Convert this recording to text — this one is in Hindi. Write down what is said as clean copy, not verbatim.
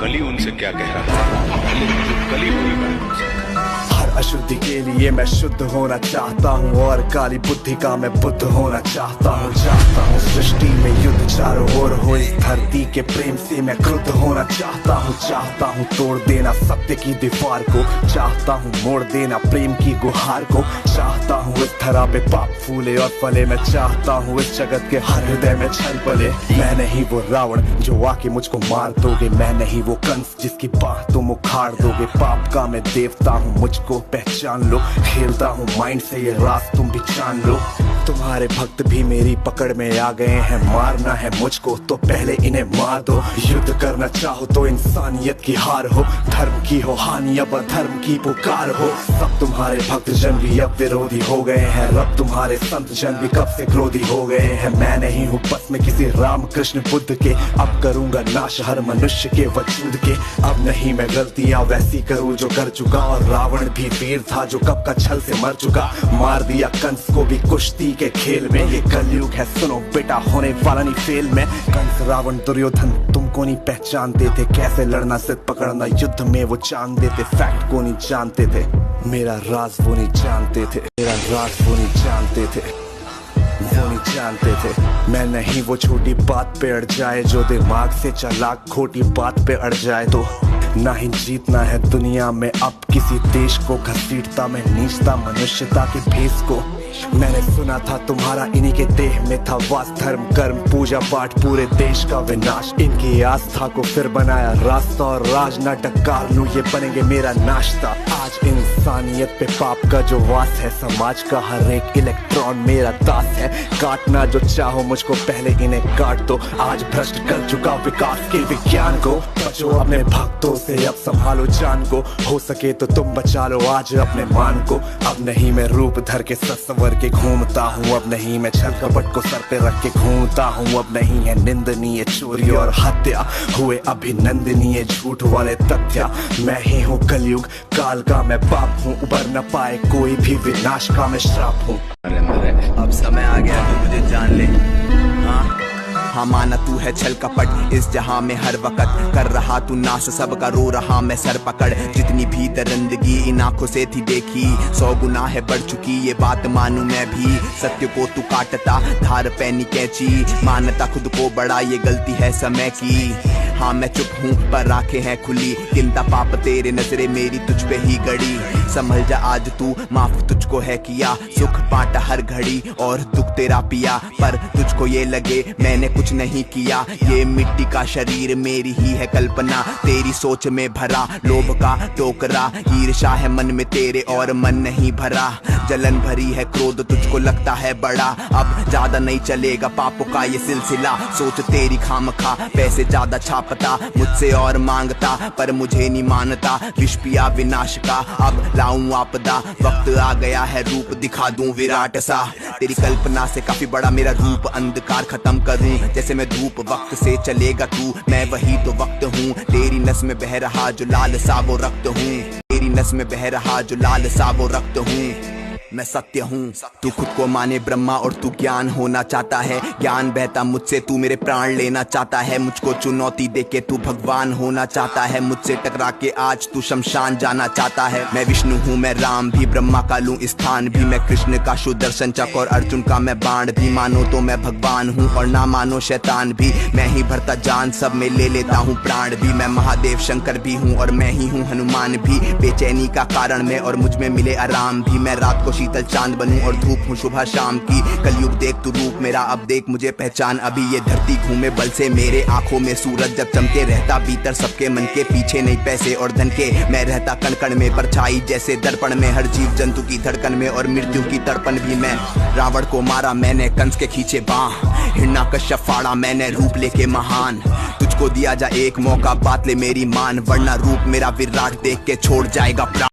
कली उनसे क्या कह रहा था, पहले जो कली हुई बात उनसे। हर अशुद्धि के लिए मैं शुद्ध होना चाहता हूँ और काली बुद्धि का मैं बुद्ध होना चाहता हूँ। सृष्टि में युद्ध चारों ओर हो, इस धरती के प्रेम से मैं क्रुद्ध होना चाहता हूँ तोड़ देना सत्य की दीवार को, चाहता हूँ मोड़ देना प्रेम की गुहार को, चाहता हूँ इस धरा पे पाप फूले और फले, मैं चाहता हूँ इस जगत के हर हृदय में छल पले। मैं नहीं वो रावण जो आके मुझको मार दोगे, मैं नहीं वो कंस जिसकी बाह तुम उखाड़ दोगे। पाप का मैं देवता हूँ, मुझको पहचान लो, खेलता हूँ माइंड से ये राज तुम भी जान लो। तुम्हारे भक्त भी मेरी पकड़ में आ गए हैं, मारना है मुझको तो पहले इन्हें मार दो। युद्ध करना चाहो तो इंसानियत की हार हो, धर्म की हो हानि अब अधर्म की पुकार हो। सब तुम्हारे भक्त जन भी अब विरोधी हो गए हैं, रब तुम्हारे संत जन भी कब से क्रोधी हो गए हैं। मैं नहीं हूँ बस में किसी राम कृष्ण बुद्ध के, अब करूंगा नाश हर मनुष्य के वजूद के। अब नहीं मैं गलतियां वैसी करूँ जो कर चुका, और रावण भी वीर था जो कब का छल से मर चुका। मार दिया कंस को भी कुश्ती के खेल में, ये कलयुग है सुनो बेटा होने वाला नहीं फेल में। कंस रावण दुर्योधन तुमको नहीं पहचानते थे, कैसे लड़ना सिद्ध पकड़ना युद्ध में वो जानते थे। फैक्ट को नहीं जानते थे, मेरा राज वो नहीं जानते थे, मेरा राज वो नहीं जानते थे, वो नहीं जानते थे। मैं नहीं वो छोटी बात पे अड़ जाए जो दिमाग से चालाक खोटी बात पे अड़ जाए। तो ना ही जीतना है दुनिया में अब किसी देश को, घसीटता मैं नीचता मनुष्यता के भेष को। मैंने सुना था तुम्हारा इन्हीं के देह में था वास, धर्म कर्म पूजा पाठ पूरे देश का विनाश। इनकी आस्था को फिर बनाया रास्ता, और राज ना डकार लूं ये बनेंगे मेरा नाश्ता। आज इंसानियत पे पाप का जो वास है, समाज का हर एक इलेक्ट्रॉन मेरा दास है। काटना जो चाहो मुझको पहले इन्हें काट दो, आज भ्रष्ट कर चुका विकास के विज्ञान को। बचो अपने भक्तों से अब संभालो जान को, हो सके तो तुम बचा लो आज अपने मान को। अब नहीं मैं रूप धर के सत्सवर के घूमता हूँ, अब नहीं मैं छल कपट को सर पे रख के घूमता हूँ। अब नहीं है निंदनीय चोरी और हत्या, हुए अभिनंदनीय झूठ वाले तथ्य। मैं ही हूँ कलयुग काल का मैं बाप हूँ, उबर न पाए कोई भी विनाश का मैं श्राप हूँ। अब समय आ गया तो मुझे जान ले। हाँ माना तू है छल कपट इस जहां में हर वक्त कर रहा तू नाश, सबका रो रहा मैं सर पकड़। जितनी भी दरिंदगी इन आंखों से थी देखी, 100 गुना है बढ़ चुकी ये बात मानूं मैं भी। सत्य को तू काटता धार पैनी कैंची, मानता खुद को बड़ा ये गलती है समय की। हाँ मैं चुप हूँ पर आंखें हैं खुली, गिनता पाप तेरे नजरे मेरी तुझ पे ही गड़ी। संभल जा आज तू माफ तुझको है किया, सुख बांटा हर घड़ी और दुख तेरा पिया। पर तुझको ये लगे मैंने कुछ नहीं किया, ये मिट्टी का शरीर मेरी ही है कल्पना। तेरी सोच में भरा लोभ का टोकरा, ईर्ष्या है मन में तेरे और मन नहीं भरा। जलन भरी है क्रोध तुझको लगता है बड़ा, अब ज्यादा नहीं चलेगा पापों का ये सिलसिला। सोच तेरी खामखा पैसे ज्यादा छापता, मुझसे और मांगता पर मुझे नहीं मानता। विष पिया विनाश का अब लाऊं आपदा, वक्त आ गया है रूप दिखा दूं विराट सा। तेरी कल्पना से काफी बड़ा मेरा रूप, अंधकार खत्म करूं जैसे मैं धूप। वक्त से चलेगा तू मैं वही तो वक्त हूँ, तेरी नस में बह रहा जो लाल सा वो रक्त हूँ। तेरी नस में बह रहा जो लाल सा वो रक्त हूँ, मैं सत्य हूँ। तू खुद को माने ब्रह्मा और तू ज्ञान होना चाहता है, ज्ञान बहता मुझसे तू मेरे प्राण लेना चाहता है। मुझको चुनौती देके तू भगवान होना चाहता है, मुझसे टकरा के आज तू शमशान जाना चाहता है। मैं विष्णु हूँ मैं राम भी, ब्रह्मा का लूं स्थान भी। मैं कृष्ण का सुदर्शन चक्र और अर्जुन का मैं बाण भी। मानो तो मैं भगवान हूँ और ना मानो शैतान भी, मैं ही भरता जान सब में ले लेता हूँ प्राण भी। मैं महादेव शंकर भी हूँ और मैं ही हूँ हनुमान भी, बेचैनी का कारण मैं और मुझ में मिले आराम भी। मैं रात को शीतल चांद बनूं और धूप हूँ सुबह शाम की। कलयुग देख तू रूप मेरा अब देख मुझे पहचान अभी। ये धरती घूमे बल से मेरे आंखों में सूरज जब चमके, रहता भीतर सबके मन के पीछे नहीं पैसे और धन के। मैं रहता कण कण में परछाई जैसे दर्पण में, हर जीव जंतु की धड़कन में और मृत्यु की तड़पन भी। मैं रावण को मारा मैंने कंस के खींचे बाह, हिरण्यकश्यप फाड़ा मैंने रूप लेके महान। तुझको दिया जा एक मौका बात ले मेरी मान, वरना रूप मेरा विराट देख के छोड़ जाएगा प्राण।